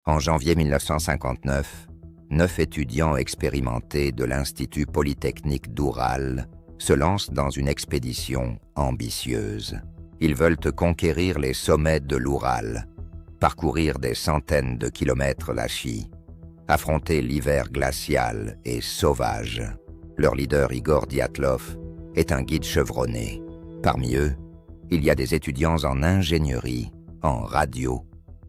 En janvier 1959, 9 étudiants expérimentés de l'Institut Polytechnique d'Oural se lancent dans une expédition ambitieuse. Ils veulent conquérir les sommets de l'Oural, parcourir des centaines de kilomètres la Chie, affronter l'hiver glacial et sauvage. Leur leader Igor Dyatlov est un guide chevronné. Parmi eux, il y a des étudiants en ingénierie, en radio,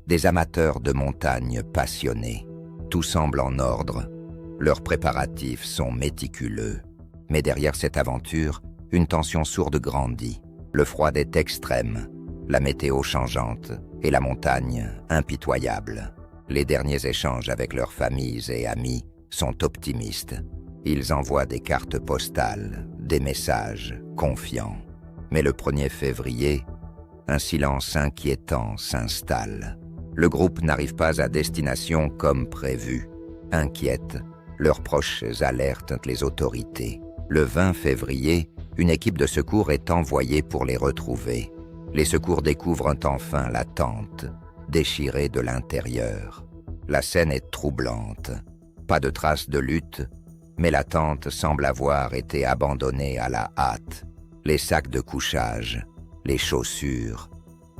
des amateurs de montagne passionnés. Tout semble en ordre. Leurs préparatifs sont méticuleux. Mais derrière cette aventure, une tension sourde grandit. Le froid est extrême, la météo changeante et la montagne impitoyable. Les derniers échanges avec leurs familles et amis sont optimistes. Ils envoient des cartes postales, des messages confiants. Mais le 1er février, un silence inquiétant s'installe. Le groupe n'arrive pas à destination comme prévu. Inquiètes, leurs proches alertent les autorités. Le 20 février, une équipe de secours est envoyée pour les retrouver. Les secours découvrent enfin la tente, déchirée de l'intérieur. La scène est troublante. Pas de traces de lutte, mais la tente semble avoir été abandonnée à la hâte. Les sacs de couchage, les chaussures,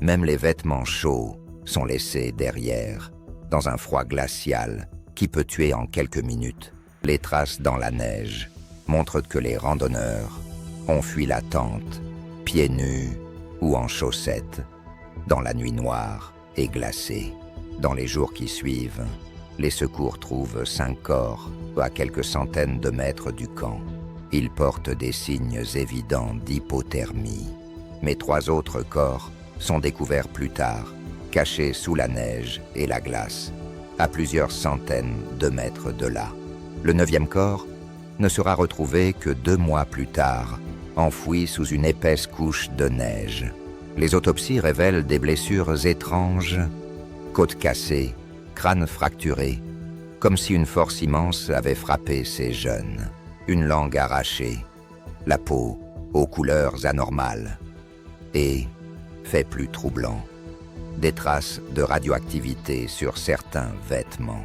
même les vêtements chauds sont laissés derrière, dans un froid glacial qui peut tuer en quelques minutes. Les traces dans la neige montrent que les randonneurs ont fui la tente, pieds nus ou en chaussettes, dans la nuit noire et glacée. Dans les jours qui suivent, les secours trouvent 5 corps à quelques centaines de mètres du camp. Ils portent des signes évidents d'hypothermie. Mais 3 autres corps sont découverts plus tard, cachés sous la neige et la glace, à plusieurs centaines de mètres de là. Le 9e corps ne sera retrouvé que 2 mois plus tard, enfoui sous une épaisse couche de neige. Les autopsies révèlent des blessures étranges, côtes cassées, crâne fracturé, comme si une force immense avait frappé ces jeunes. Une langue arrachée, la peau aux couleurs anormales et, fait plus troublant, des traces de radioactivité sur certains vêtements.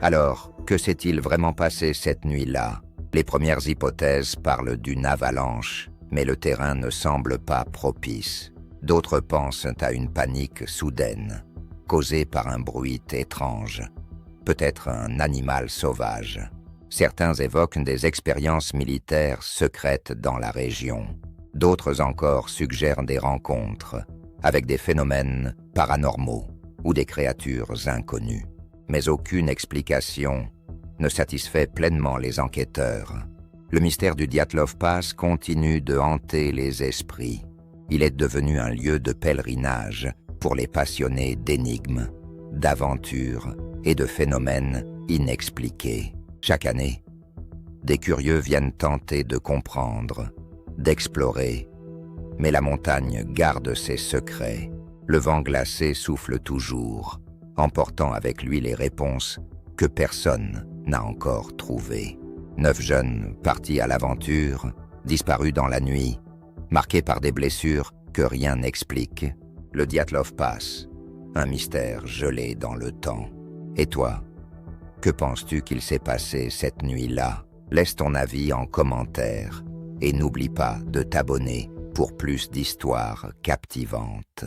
Alors, que s'est-il vraiment passé cette nuit-là? Les premières hypothèses parlent d'une avalanche, mais le terrain ne semble pas propice. D'autres pensent à une panique soudaine, causée par un bruit étrange, peut-être un animal sauvage. Certains évoquent des expériences militaires secrètes dans la région. D'autres encore suggèrent des rencontres avec des phénomènes paranormaux ou des créatures inconnues. Mais aucune explication ne satisfait pleinement les enquêteurs. Le mystère du Dyatlov Pass continue de hanter les esprits. Il est devenu un lieu de pèlerinage pour les passionnés d'énigmes, d'aventures et de phénomènes inexpliqués. Chaque année, des curieux viennent tenter de comprendre, d'explorer, mais la montagne garde ses secrets. Le vent glacé souffle toujours, emportant avec lui les réponses que personne n'a encore trouvées. 9 jeunes partis à l'aventure, disparus dans la nuit, marqués par des blessures que rien n'explique. Le Dyatlov Pass, un mystère gelé dans le temps. Et toi, que penses-tu qu'il s'est passé cette nuit-là? Laisse ton avis en commentaire et n'oublie pas de t'abonner pour plus d'histoires captivantes.